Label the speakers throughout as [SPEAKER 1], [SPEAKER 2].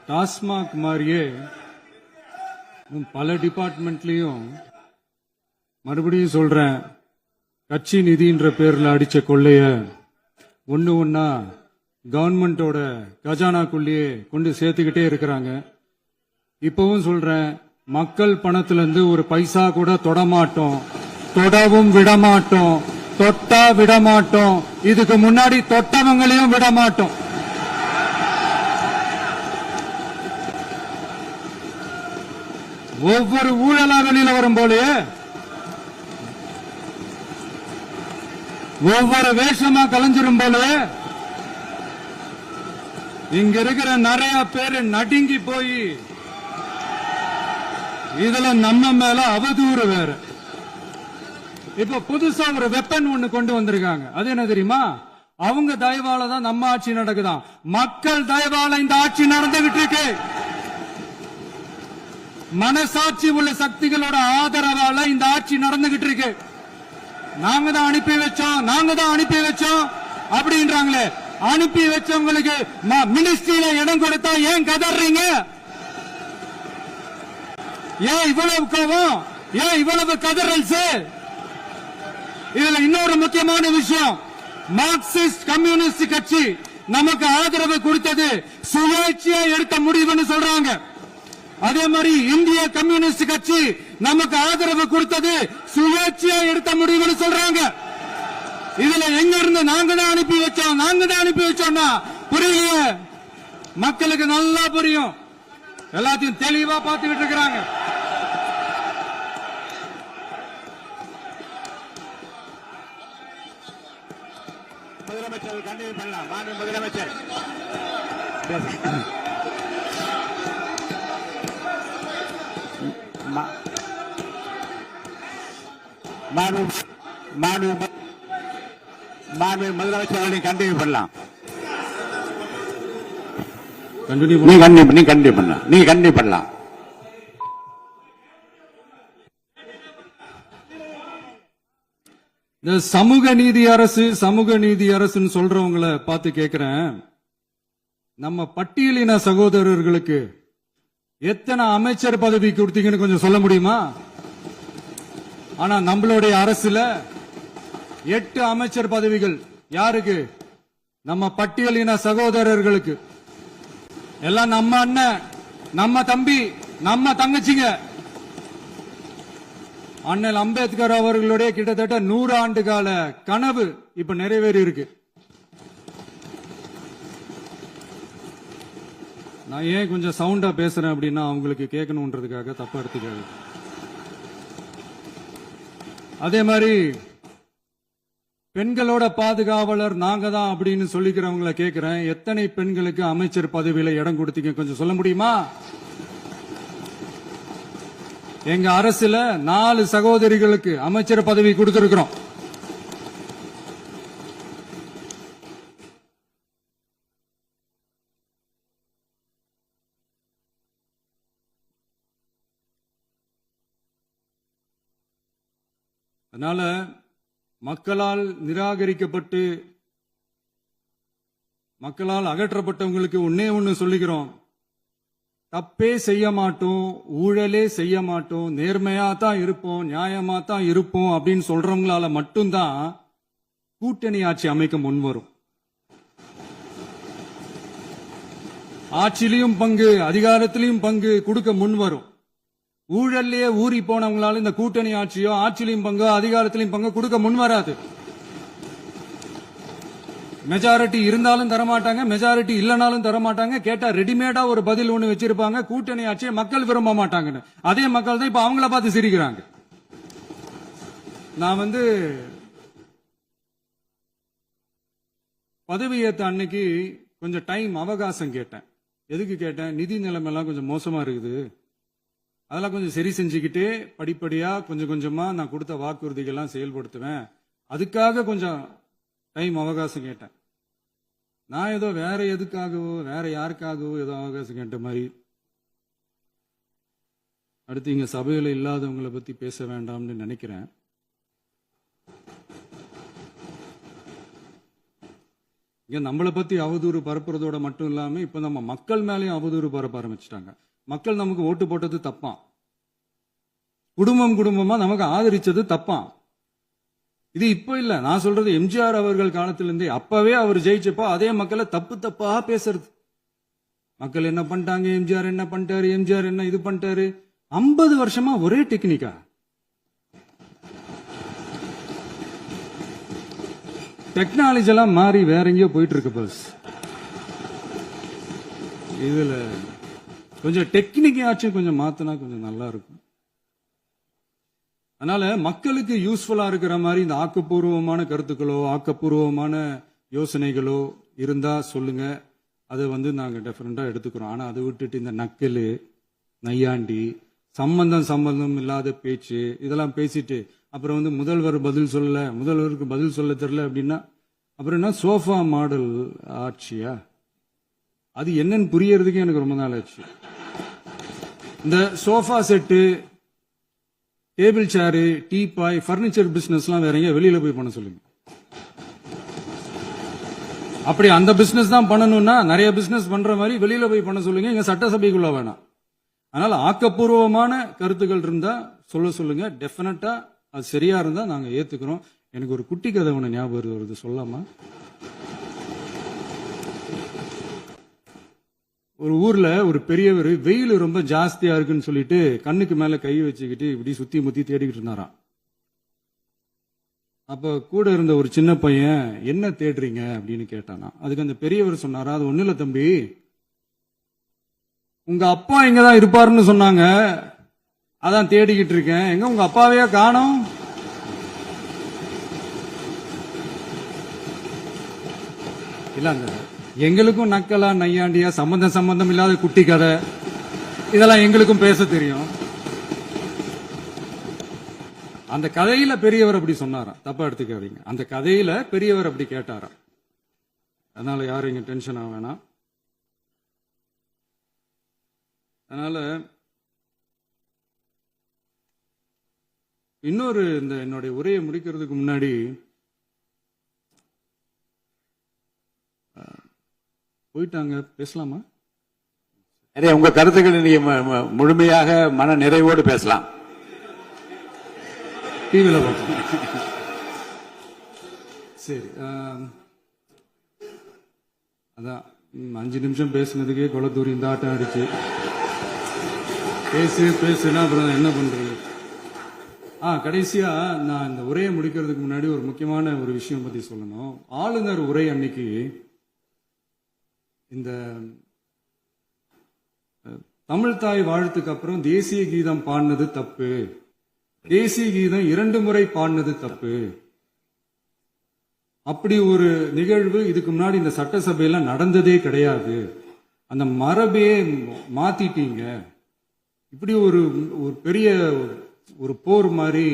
[SPEAKER 1] டாஸ்மாக் மாதிரியே பல டிபார்ட்மெண்ட்லயும் மறுபடியும் சொல்றேன், கட்சி நிதின்ற பேர்ல அடிச்ச கொள்ளைய ஒண்ணு ஒன்னா கவர்மெண்டோட கஜானாக்குள்ளேயே கொண்டு சேர்த்துக்கிட்டே இருக்கிறாங்க. இப்பவும் சொல்றேன், மக்கள் பணத்துல இருந்து ஒரு பைசா கூட தொடமாட்டோம், தொடவும் விடமாட்டோம், தொட்டா விடமாட்டோம், இதுக்கு முன்னாடி தொட்டவங்களையும் விடமாட்டோம். ஒவ்வொரு ஊழலா வெளியில வரும் போலே, ஒவ்வொரு வேஷமா கலைஞ்சிரும் போல இங்க இருக்கிற நிறைய பேரு நடுங்கி போய் இதுல நம்ம மேல அவதூறு வேற. இப்ப புதுசா ஒரு வெப்பன் ஒண்ணு கொண்டு வந்திருக்காங்க. அது என்ன தெரியுமா? அவங்க தயவால தான் நம்ம ஆட்சி நடக்குதாம். மக்கள் தயவால இந்த ஆட்சி நடந்துகிட்டு இருக்கு. மனசாட்சி உள்ள சக்திகளோட ஆதரவால இந்த ஆட்சி நடந்துகிட்டு இருக்கு. நாங்க தான் அனுப்பி வச்சோம், நாங்க தான் அனுப்பி வச்சோம் அப்படின்றாங்களே. அனுப்பி வச்சவங்களுக்கு மினிஸ்ட்ரியில இடம் கொடுத்தா ஏன் கதறீங்க? ஏன் இவ்வளவு கோவம்? ஏன் இவ்வளவு கதறல்ஸ்? இதுல இன்னொரு முக்கியமான விஷயம், மார்க்சிஸ்ட் கம்யூனிஸ்ட் கட்சி நமக்கு ஆதரவு கொடுத்தது சுயேட்சையா எடுத்த முடிவுன்னு சொல்றாங்க. அதே மாதிரி இந்திய கம்யூனிஸ்ட் கட்சி நமக்கு ஆதரவு கொடுத்தது சுயேட்சையா எடுத்த முடிவுன்னு சொல்றாங்க. இதுல எங்க இருந்து நாங்க தான் அனுப்பி வச்சோம், நாங்க தான் அனுப்பி வச்சோம்னா புரியல. மக்களுக்கு நல்லா புரியும், எல்லாத்தையும் தெளிவா பார்த்துக்கிட்டு இருக்கிறாங்க.
[SPEAKER 2] முதலமைச்சர் கண்டிப்பா பண்ணலாம். மாண்பு முதலமைச்சர் முதலமைச்சர் கண்டினியூ பண்ணலாம். நீங்க கண்டினியூ பண்ணலாம். நீங்க கண்டினியூ பண்ணலாம்.
[SPEAKER 1] இந்த சமூக நீதி அரசு, சமூக நீதி அரசுன்னு சொல்றவங்களை பார்த்து கேட்கிறேன், நம்ம பட்டியலின சகோதரர்களுக்கு எத்தனை அமைச்சர் பதவி கொடுத்தீங்கன்னு கொஞ்சம் சொல்ல முடியுமா? ஆனா நம்மளுடைய அரசுல 8 அமைச்சர் பதவிகள் யாருக்கு? நம்ம பட்டியலின சகோதரர்களுக்கு. எல்லாம் நம்ம அண்ணன், நம்ம தம்பி, நம்ம தங்கச்சிங்க. அண்ணல் அம்பேத்கர் அவர்களுடைய கிட்டத்தட்ட 100 ஆண்டு கால கனவு இப்ப நிறைவேறி இருக்கு. நான் ஏன் கொஞ்சம் சவுண்டா பேசுறேன் அப்படின்னா அவங்களுக்கு கேட்கணும்ன்றதுக்காக, தப்பா எடுத்துக்காது. அதே மாதிரி பெண்களோட பாதுகாவலர் நாங்க தான் அப்படின்னு சொல்லிக்கிறவங்களை கேட்கிறேன், எத்தனை பெண்களுக்கு அமைச்சர் பதவியில இடம் கொடுத்தீங்க கொஞ்சம் சொல்ல முடியுமா? எங்க அரசுல 4 சகோதரிகளுக்கு அமைச்சர் பதவி கொடுத்திருக்கிறோம். அதனால மக்களால் நிராகரிக்கப்பட்டு மக்களால் அகற்றப்பட்டவங்களுக்கு ஒண்ணு சொல்லிக்கிறோம், தப்பே செய்ய மாட்டோம், ஊழலே செய்ய மாட்டோம், நேர்மையா தான் இருப்போம், நியாயமா தான் இருப்போம் அப்படின்னு சொல்றவங்களால மட்டும்தான் கூட்டணி ஆட்சி அமைக்க முன்வரும். ஆட்சியிலையும் பங்கு, அதிகாரத்திலையும் பங்கு கொடுக்க முன்வரும். ஊழல்லையே ஊறி போனவங்களால இந்த கூட்டணி ஆட்சியோ, ஆட்சியிலையும் பங்கு, அதிகாரத்திலையும் பங்கு கொடுக்க முன்வராது. மெஜாரிட்டி இருந்தாலும் தரமாட்டாங்க, மெஜாரிட்டி இல்லனாலும் தரமாட்டாங்க. கேட்டா ரெடிமேடா ஒரு பதில் ஒண்ணு வச்சிருப்பாங்க, கூட்டணி ஆட்சியை மக்கள் விரும்ப மாட்டாங்கன்னு. அதே மக்கள் தான் இப்ப அவங்கள பார்த்து சிரிக்கிறாங்க. நான் பதவி ஏத்த அன்னைக்கு கொஞ்சம் டைம் அவகாசம் கேட்டேன். எதுக்கு கேட்டேன்? நிதி நிலைமை எல்லாம் கொஞ்சம் மோசமா இருக்குது, அதெல்லாம் கொஞ்சம் சரி செஞ்சுக்கிட்டு படிப்படியா கொஞ்சம் கொஞ்சமா நான் கொடுத்த வாக்குறுதிகள்லாம் செயல்படுத்துவேன், அதுக்காக கொஞ்சம் டைம் அவகாசம் கேட்டேன். நான் ஏதோ வேற எதுக்காகவோ வேற யாருக்காகவோ ஏதோ அவகாசம் கேட்ட மாதிரி. அடுத்து இங்க சபையில இல்லாதவங்களை பத்தி பேச வேண்டாம்னு நினைக்கிறேன். இங்க நம்மளை பத்தி அவதூறு பரப்புறதோட மட்டும் இல்லாம இப்ப நம்ம மக்கள் மேலயும் அவதூறு பரப்ப ஆரம்பிச்சிட்டாங்க. மக்கள் நமக்கு ஓட்டு போட்டது தப்பான், குடும்பம் குடும்பமா நமக்கு ஆதரிச்சது தப்பான். இது இப்ப இல்ல, நான் சொல்றது எம்ஜிஆர் அவர்கள் காலத்திலிருந்தே. அப்பவே அவர் ஜெயிச்சப்போ அதே மக்களை தப்பு தப்பா பேசுறது. மக்கள் என்ன பண்ணிட்டாங்க, எம்ஜிஆர் என்ன பண்ணிட்டாரு, எம்ஜிஆர் என்ன இது பண்ணிட்டாரு. 50 வருஷமா ஒரே டெக்னிக்கா. டெக்னாலஜி எல்லாம் மாறி வேற எங்கேயோ போயிட்டு இருக்கு பஸ். இதுல கொஞ்சம் டெக்னிக்காச்சும் கொஞ்சம் மாத்தினா கொஞ்சம் நல்லா இருக்கும். அதனால மக்களுக்கு யூஸ்ஃபுல்லா இருக்கிற மாதிரி இந்த ஆக்கப்பூர்வமான கருத்துக்களோ ஆக்கப்பூர்வமான யோசனைகளோ இருந்தா சொல்லுங்க, அதை நாங்க டெஃபரெண்டா எடுத்துக்கிறோம். ஆனா அதை விட்டுட்டு இந்த நக்கலு நையாண்டி சம்பந்தம் இல்லாத பேச்சு இதெல்லாம் பேசிட்டு அப்புறம் முதல்வர் பதில் சொல்லல, முதல்வருக்கு பதில் சொல்ல தெரியல அப்படின்னா அப்புறம் என்ன சோஃபா மாடல் ஆட்சியா? அது என்னன்னு புரியறதுக்கு எனக்கு ரொம்ப நாள் ஆச்சு. இந்த sofa set, table chair, teapoy, furniture பிசினஸ்லாம் வேற எங்க வெளியில போய் பண்ண சொல்லுங்க. அப்படி அந்த பிசினஸ் தான் பண்ணணும்னா நிறைய பிசினஸ் பண்ற மாதிரி வெளியில போய் பண்ண சொல்லுங்க, இங்க சட்டசபைக்குள்ள வேணாம். அதனால ஆக்கப்பூர்வமான கருத்துக்கள் இருந்தா சொல்லுங்க, டெஃபினட்டா அது சரியா இருந்தா நாங்க ஏத்துக்கிறோம். எனக்கு ஒரு குட்டி கதை ஒண்ணு ஞாபகம் வருது, சொல்லாமா? ஒரு ஊர்ல ஒரு பெரியவர் வெயில் ரொம்ப ஜாஸ்தியா இருக்குன்னு சொல்லிட்டு கண்ணுக்கு மேல கை வச்சுக்கிட்டு இப்படி சுத்தி முத்தி தேடிக்கிட்டு இருந்தாராம். அப்ப கூட இருந்த ஒரு சின்ன பையன் என்ன தேடுறீங்க அப்படின்னு கேட்டானா. அதுக்கு அந்த பெரியவர் சொன்னாரா, அது ஒண்ணு இல்ல தம்பி, உங்க அப்பா இங்கதான் இருப்பாருன்னு சொன்னாங்க, அதான் தேடிக்கிட்டு இருக்கேன். எங்க உங்க அப்பாவையா காணோம்? இல்லங்க, எங்களுக்கும் நக்கலா நையாண்டியா சம்பந்தம் இல்லாத குட்டி கதை இதெல்லாம் எங்களுக்கும் பேச தெரியும். அந்த கதையில பெரியவர் அப்படி சொன்னாராம், தப்பா எடுத்துக்காதீங்க. அந்த கதையில பெரியவர் அப்படி கேட்டாராம். அதனால யாரும் இங்க டென்ஷன் ஆக வேணாம். அதனால இன்னொரு இந்த என்னுடைய உரையை முடிக்கிறதுக்கு முன்னாடி போயிட்டாங்க, பேசலாமா?
[SPEAKER 2] உங்க கருத்துக்களை நீங்க முழுமையாக மன நிறைவோடு பேசலாம்.
[SPEAKER 1] டிவியில் பார்ப்போம். சரி, அதான் 5 நிமிஷம் பேசுனதுக்கே கொளத்தூரி இந்த ஆட்டம் அடிச்சு பேசுனா அப்புறம் என்ன பண்றது? கடைசியா நான் இந்த உரையை முடிக்கிறதுக்கு முன்னாடி ஒரு முக்கியமான ஒரு விஷயம் பத்தி சொல்லணும். ஆளுநர் உரை அன்னைக்கு இந்த தமிழ் தாய் வாழ்த்துக்கு அப்புறம் தேசிய கீதம் பாடினது தப்பு, தேசிய கீதம் 2 முறை பாடினது தப்பு. அப்படி ஒரு நிகழ்வு இதுக்கு முன்னாடி இந்த சட்டசபையில நடந்ததே கிடையாது. அந்த மரபையே மாத்திட்டீங்க. இப்படி ஒரு பெரிய ஒரு போர் மாதிரி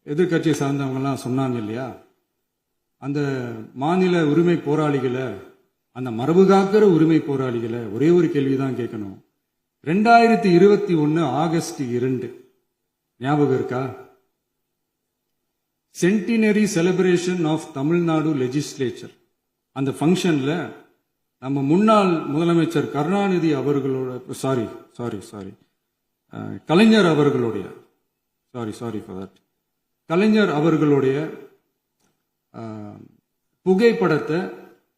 [SPEAKER 1] எதிர்கட்சியை சார்ந்தவங்க எல்லாம் சொன்னாங்க இல்லையா? அந்த மாநில உரிமை போராளிகளை, அந்த மரபு காக்கிற உரிமை போராளிகளை ஒரே ஒரு கேள்விதான் கேட்கணும். 2021 ஆகஸ்ட் 2 ஞாபகம் இருக்கா? Centenary celebration of Tamil Nadu legislature. அந்த ஃபங்க்ஷன்ல நம்ம முன்னாள் முதலமைச்சர் கருணாநிதி அவர்களோட கலைஞர் அவர்களுடைய கலைஞர் அவர்களுடைய புகைப்படத்தை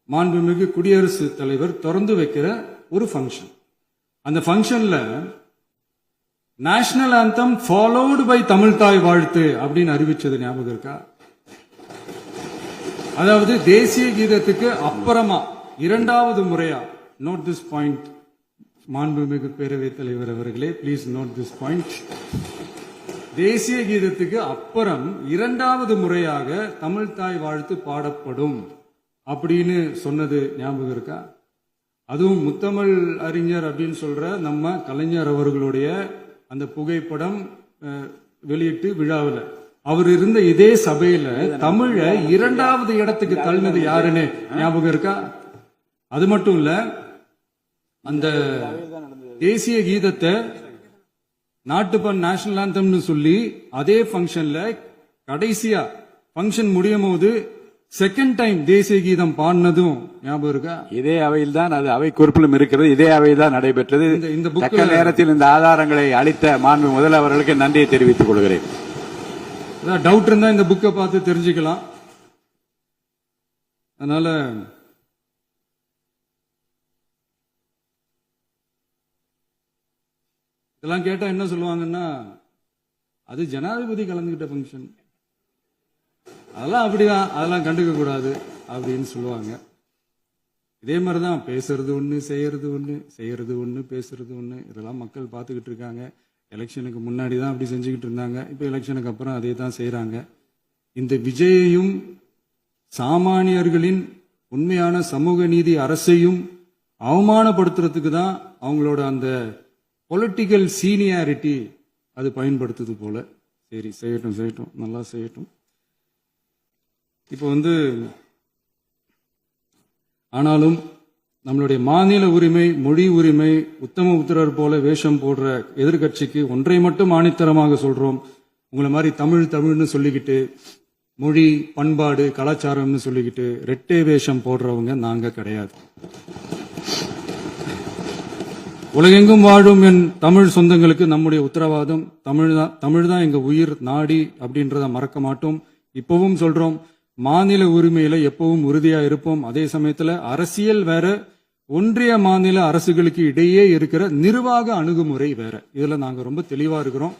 [SPEAKER 1] மாண்புமிகு குடியரசுத் தலைவர் திறந்து வைக்கிற ஒரு ஃபங்க்ஷன். அந்த ஃபங்க்ஷன்ல national anthem followed by Tamil Thai Vazhthu அப்படின்னு அறிவிச்சது ஞாபகம் இருக்கா? அதாவது தேசிய கீதத்துக்கு அப்புறமா 2வது முறையா, நோட் திஸ் பாயிண்ட் மாண்புமிகு பேரவைத் தலைவர் அவர்களே, பிளீஸ் நோட் திஸ் பாயிண்ட். தேசிய கீதத்துக்கு அப்புறம் 2வது முறையாக தமிழ் தாய் வாழ்த்து பாடப்படும் அப்படின்னு சொன்னது ஞாபகம் இருக்கா? அதுவும் முத்தமிழ் அறிஞர் அப்படின்னு சொல்ற நம்ம கலைஞர் அவர்களுடைய அந்த புகைப்படம் வெளியிட்டு விழாவில் அவர் இருந்த இதே சபையில தமிழ 2வது இடத்துக்கு தள்ளினது யாருன்னு ஞாபகம் இருக்கா? அது மட்டும் இல்ல, அந்த தேசிய கீதத்தை நாட்டுப்பண் நேஷனல் ஆந்தம்னு சொல்லி அதே ஃபங்க்ஷன்ல கடைசியா ஃபங்க்ஷன் முடியும் போது செகண்ட் டைம் தேசிய கீதம் பாடினதும் ஞாபகம் இருக்கா?
[SPEAKER 2] இதே அவையில் தான் அது அவை குறிப்பிலும் இருக்கிறது. இதே அவையில் தான் நடைபெற்றது.
[SPEAKER 1] இந்த book-
[SPEAKER 2] தக்க நேரத்தில் இந்த ஆதாரங்களை அளித்த மாண்பு முதல் அவர்களுக்கு நன்றியை தெரிவித்துக் கொள்கிறேன்.
[SPEAKER 1] டவுட் இருந்தா இந்த புக்கை பார்த்து தெரிஞ்சுக்கலாம். அதனால இதெல்லாம் கேட்டா என்ன சொல்லுவாங்கன்னா, அது ஜனாதிபதி கலந்துகிட்ட ஃபங்க்ஷன், அதெல்லாம் அப்படிதான், அதெல்லாம் கண்டுக்க கூடாது அப்படின்னு சொல்லுவாங்க. இதே மாதிரிதான் பேசுறது ஒண்ணு, செய்யறது ஒண்ணு, செய்யறது ஒண்ணு, பேசுறது ஒண்ணு. இதெல்லாம் மக்கள் பார்த்துக்கிட்டு இருக்காங்க. எலெக்ஷனுக்கு முன்னாடி தான் அப்படி செஞ்சுக்கிட்டு இருந்தாங்க. இப்ப எலெக்ஷனுக்கு அப்புறம் அதே தான் செய்யறாங்க. இந்த விஜயையும் சாமானியர்களின் உண்மையான சமூக நீதி அரசையும் அவமானப்படுத்துறதுக்கு தான் அவங்களோட அந்த பொலிட்டிக்கல் சீனியாரிட்டி அது பயன்படுத்துது போல. சரி, செய்யட்டும் செய்யட்டும், நல்லா செய்யட்டும். இப்போ ஆனாலும் நம்மளுடைய மாநில உரிமை, மொழி உரிமை, உத்தம உத்தரர் போல வேஷம் போடுற எதிர்கட்சிக்கு ஒன்றை மட்டும் ஆணித்தரமாக சொல்றோம். உங்களை மாதிரி தமிழ்னு சொல்லிக்கிட்டு, மொழி, பண்பாடு, கலாச்சாரம்னு சொல்லிக்கிட்டு ரெட்டை வேஷம் போடுறவங்க நாங்க கிடையாது. உலகெங்கும் வாழும் என் தமிழ் சொந்தங்களுக்கு நம்முடைய உத்தரவாதம் தமிழ் தான் எங்க உயிர் நாடி அப்படின்றத மறக்க மாட்டோம். இப்பவும் சொல்றோம், மாநில உரிமையில எப்பவும் உறுதியா இருப்போம். அதே சமயத்துல அரசியல் வேற, ஒன்றிய மாநில அரசுகளுக்கு இடையே இருக்கிற நிர்வாக அணுகுமுறை வேற. இதுல நாங்க ரொம்ப தெளிவா இருக்கிறோம்.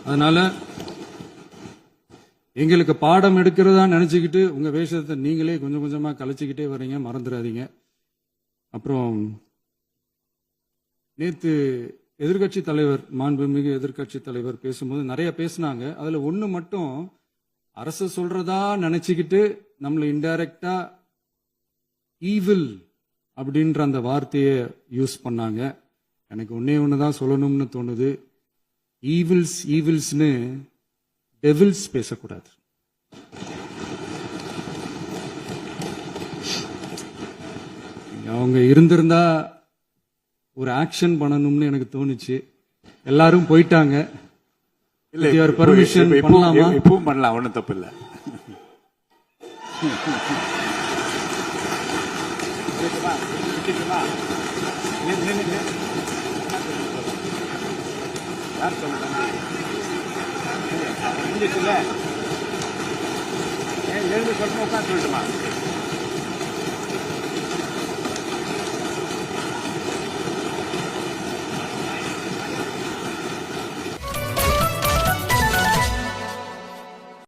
[SPEAKER 1] அதனால எங்களுக்கு பாடம் எடுக்கிறதா நினைச்சுக்கிட்டு உங்க வேஷத்தை நீங்களே கொஞ்சம் கொஞ்சமா கலைச்சுக்கிட்டே வர்றீங்க, மறந்துடாதீங்க. அப்புறம் நேத்து எதிர்கட்சி தலைவர், மாண்புமிகு எதிர்கட்சி தலைவர் பேசும்போது நிறைய பேசினாங்க. அதுல ஒண்ணு மட்டும் அரசு சொல்றதா நினைச்சுக்கிட்டு நம்மளை இன்டைரக்டா ஈவில் அப்படின்ற அந்த வார்த்தையை யூஸ் பண்ணாங்க. எனக்கு ஒன்னே ஒண்ணுதான் சொல்லணும்னு தோணுது. ஈவில்ஸ்னு டெவில்ஸ் பேசக்கூடாது. அவங்க இருந்திருந்தா ஒரு ஆக்ஷன் பண்ணணும்னு எனக்கு தோணுச்சு. எல்லாரும் போயிட்டாங்க. பர்மிஷன் பண்ணலாமா?
[SPEAKER 2] இப்பவும் பண்ணலாம், ஒன்றும் தப்பு இல்லை. எழுந்து சொல்லுமா, உட்காந்து சொல்லட்டுமா?